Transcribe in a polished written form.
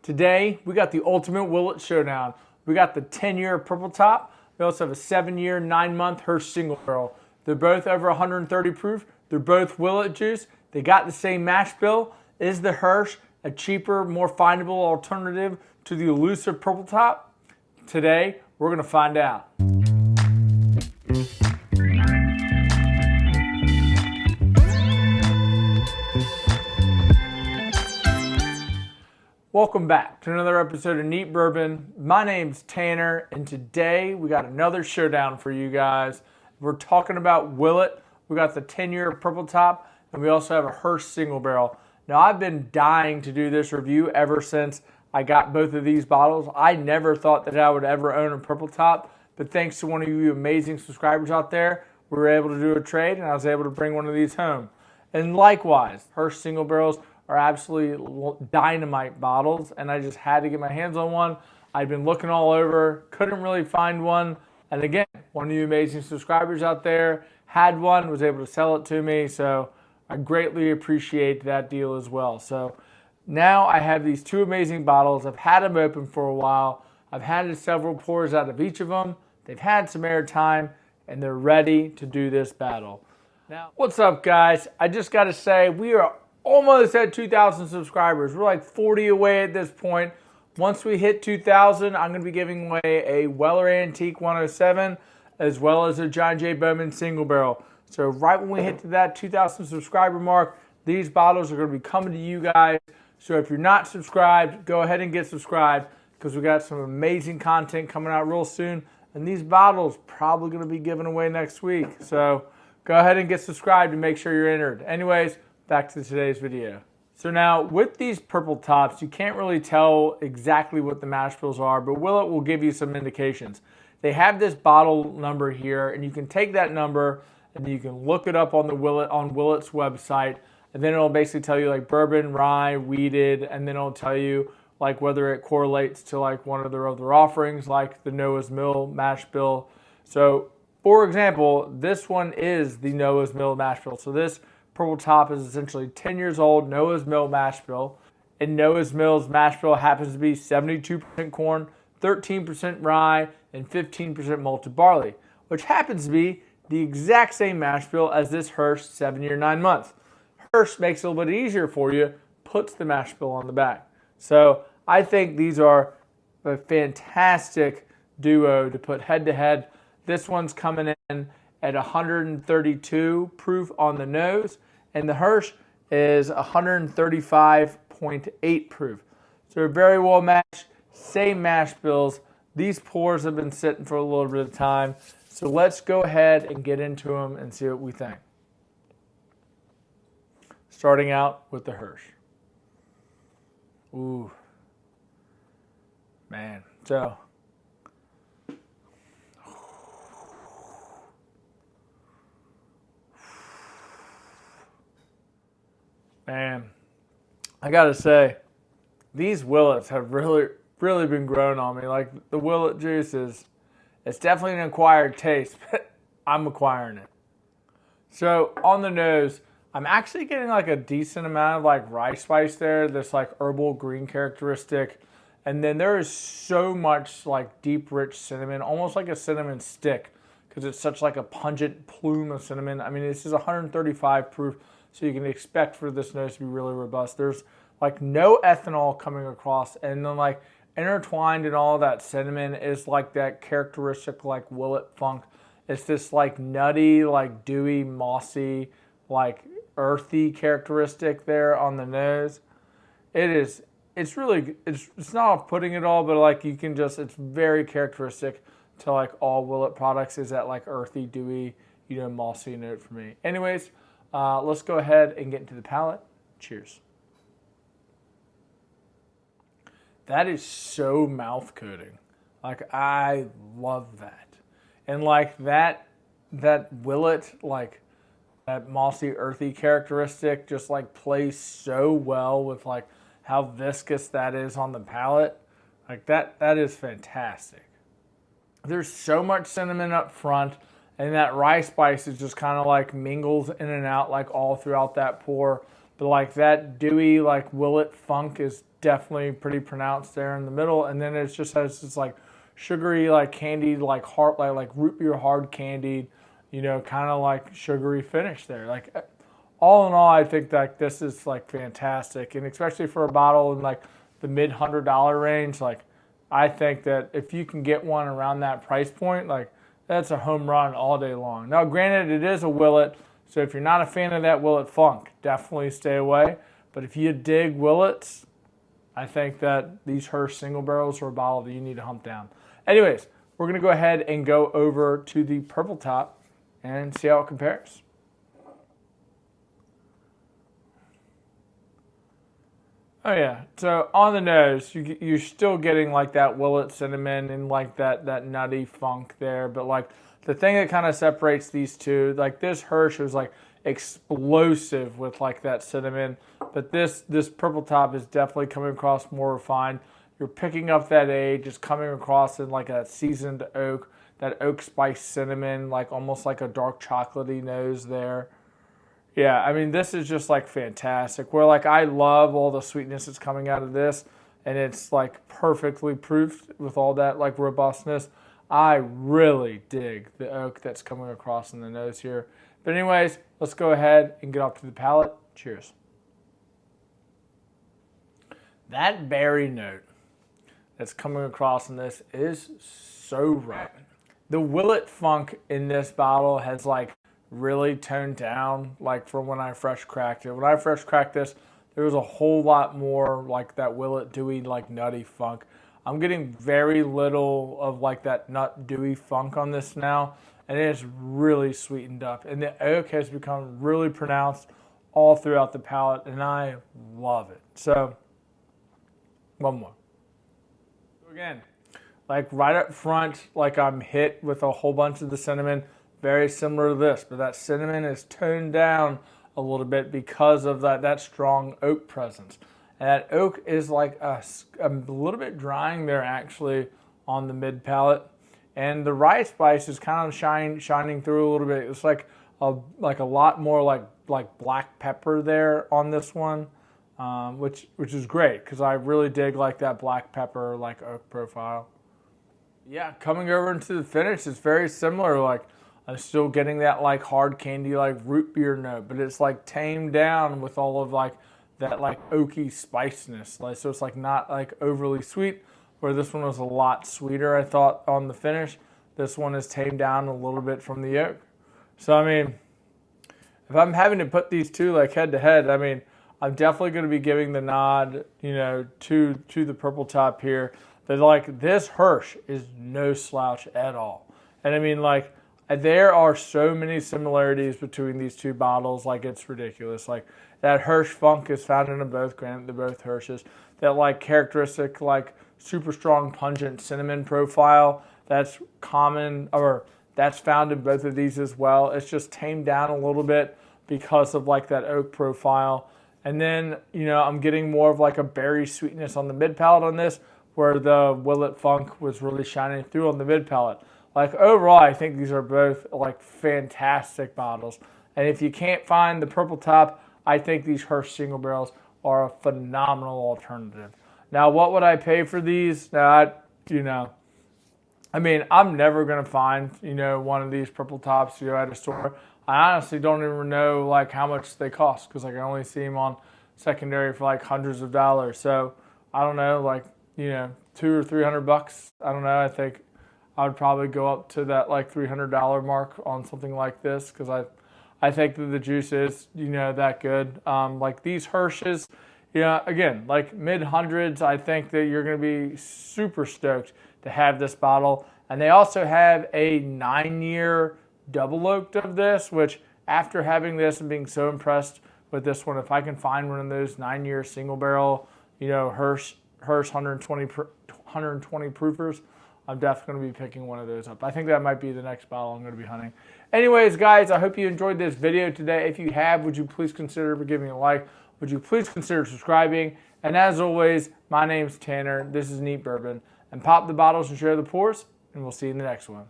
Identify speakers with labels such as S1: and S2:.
S1: Today, we got the ultimate Willett showdown. We got the 10-year purple top. We also have a 7-year, 9-month Hirsch single barrel. They're both over 130 proof. They're both Willett juice. They got the same mash bill. Is the Hirsch a cheaper, more findable alternative to the elusive purple top? Today, we're going to find out. Welcome back to another episode of Neat Bourbon. My name's Tanner, and today we got another showdown for you guys. We're talking about Willett. We got the 10-year purple top, and we also have a Hirsch single barrel. Now, I've been dying to do this review ever since I got both of these bottles. I never thought that I would ever own a purple top, but thanks to one of you amazing subscribers out there, we were able to do a trade, and I was able to bring one of these home. And likewise, Hirsch single barrels are absolutely dynamite bottles, and I just had to get my hands on one. I'd been looking all over, couldn't really find one, and again, one of you amazing subscribers out there had one, was able to sell it to me, so I greatly appreciate that deal as well. So now I have these two amazing bottles. I've had them open for a while. I've had several pours out of each of them. They've had some air time, and they're ready to do this battle. Now, what's up, guys? I just got to say, we are almost at 2,000 subscribers. We're like 40 away at this point. Once we hit 2,000, I'm going to be giving away a Weller Antique 107 as well as a John J. Bowman single barrel. So right when we hit to that 2,000 subscriber mark, these bottles are going to be coming to you guys. So if you're not subscribed, go ahead and get subscribed because we got some amazing content coming out real soon. And these bottles probably going to be given away next week. So go ahead and get subscribed to make sure you're entered. Anyways, back to today's video. So now with these purple tops, you can't really tell exactly what the mash bills are, but Willett will give you some indications. They have this bottle number here, and you can take that number and you can look it up on the Willett's website, and then it'll basically tell you like bourbon, rye, wheated, and then it'll tell you like whether it correlates to like one of their other offerings, like the Noah's Mill mash bill. So for example, this one is the Noah's Mill mash bill. So this purple top is essentially 10 years old Noah's Mill mash bill. And Noah's Mill's mash bill happens to be 72% corn, 13% rye, and 15% malted barley, which happens to be the exact same mash bill as this Hirsch 7-year, 9-month. Hirsch makes it a little bit easier for you, puts the mash bill on the back. So I think these are a fantastic duo to put head to head. This one's coming in at 132 proof on the nose, and the Hirsch is 135.8 proof. So they're very well matched, same mash bills. These pours have been sitting for a little bit of time. So let's go ahead and get into them and see what we think. Starting out with the Hirsch. Ooh, man. So, man, I gotta say, these Willets have really been growing on me. Like the Willett juice it's definitely an acquired taste, but I'm acquiring it. So on the nose, I'm actually getting like a decent amount of like rye spice there, this like herbal green characteristic. And then there is so much like deep, rich cinnamon, almost like a cinnamon stick, because it's such like a pungent plume of cinnamon. I mean, this is 135 proof, so you can expect for this nose to be really robust. There's like no ethanol coming across, and then like intertwined in all that cinnamon is like that characteristic like Willett funk. It's this like nutty, like dewy, mossy, like earthy characteristic there on the nose. It's not off-putting at all, but like you can just, it's very characteristic to like all Willett products is that like earthy, dewy, mossy note for me. Anyways, let's go ahead and get into the palate. Cheers. That is so mouth coating. Like I love that. And like that Willett, like that mossy, earthy characteristic just like plays so well with like how viscous that is on the palate. Like that is fantastic. There's so much cinnamon up front, and that rye spice is just kind of like mingles in and out like all throughout that pour. But like that dewy like Willett funk is definitely pretty pronounced there in the middle, and then it just has this like sugary, like candied, like hard, like root beer hard candied, you know, kind of like sugary finish there. Like all in all, I think that this is like fantastic, and especially for a bottle in like the mid $100 range, like I think that if you can get one around that price point, like that's a home run all day long. Now, granted, it is a Willet, so if you're not a fan of that Willet Funk, definitely stay away. But if you dig Willets, I think that these Hirsch single barrels are a bottle that you need to hump down. Anyways, we're going to go ahead and go over to the purple top and see how it compares. Oh yeah, so on the nose, you're still getting like that Willet cinnamon and like that nutty funk there. But like the thing that kind of separates these two, like this Hirsch was like explosive with like that cinnamon, but this purple top is definitely coming across more refined. You're picking up that age, it's coming across in like a seasoned oak, that oak spice cinnamon, like almost like a dark chocolatey nose there. Yeah, I mean, this is just like fantastic. Where like I love all the sweetness that's coming out of this, and it's like perfectly proofed with all that like robustness. I really dig the oak that's coming across in the nose here. But anyways, let's go ahead and get up to the palate. Cheers. That berry note that's coming across in this is so right. The Willet Funk in this bottle has like really toned down like from when I fresh cracked it. When I fresh cracked this, there was a whole lot more like that Willet dewy like nutty funk. I'm getting very little of like that nut dewy funk on this now, and it's really sweetened up. And the oak has become really pronounced all throughout the palate, and I love it. So, one more. Again, like right up front, like I'm hit with a whole bunch of the cinnamon, very similar to this, but that cinnamon is toned down a little bit because of that strong oak presence. And that oak is like a little bit drying there actually on the mid palate. And the rye spice is kind of shining through a little bit. It's like a lot more like black pepper there on this one, which is great because I really dig like that black pepper like oak profile. Yeah, coming over into the finish, it's very similar. Like I'm still getting that like hard candy like root beer note, but it's like tamed down with all of like that like oaky spiciness. Like so it's like not like overly sweet, where this one was a lot sweeter I thought on the finish. This one is tamed down a little bit from the oak. So I mean, if I'm having to put these two like head to head, I mean, I'm definitely going to be giving the nod, you know, to the purple top here. But like this Hirsch is no slouch at all. And I mean, like there are so many similarities between these two bottles, like it's ridiculous. Like that Hirsch funk is found in them both, granted they're both Hirsches. That like characteristic, like super strong pungent cinnamon profile, that's common, or that's found in both of these as well. It's just tamed down a little bit because of like that oak profile. And then, you know, I'm getting more of like a berry sweetness on the mid palate on this, where the Willet Funk was really shining through on the mid palate. Like overall, I think these are both like fantastic bottles. And if you can't find the purple top, I think these Hirsch single barrels are a phenomenal alternative. Now, what would I pay for these? Now, I mean, I'm never going to find, you know, one of these purple tops, you know, at a store. I honestly don't even know like how much they cost, because like I only see them on secondary for like hundreds of dollars. So I don't know, like, you know, $200 or $300. I don't know. I think I would probably go up to that like $300 mark on something like this, because I think that the juice is, you know, that good. Like these Hirsches, you know, again, like mid hundreds, I think that you're going to be super stoked to have this bottle. And they also have a 9-year double oaked of this, which after having this and being so impressed with this one, if I can find one of those 9-year single barrel, you know, Hirsch 120 proofers, I'm definitely going to be picking one of those up. I think that might be the next bottle I'm going to be hunting. Anyways, guys, I hope you enjoyed this video today. If you have, would you please consider giving a like? Would you please consider subscribing? And as always, my name's Tanner. This is Neat Bourbon. And pop the bottles and share the pours, and we'll see you in the next one.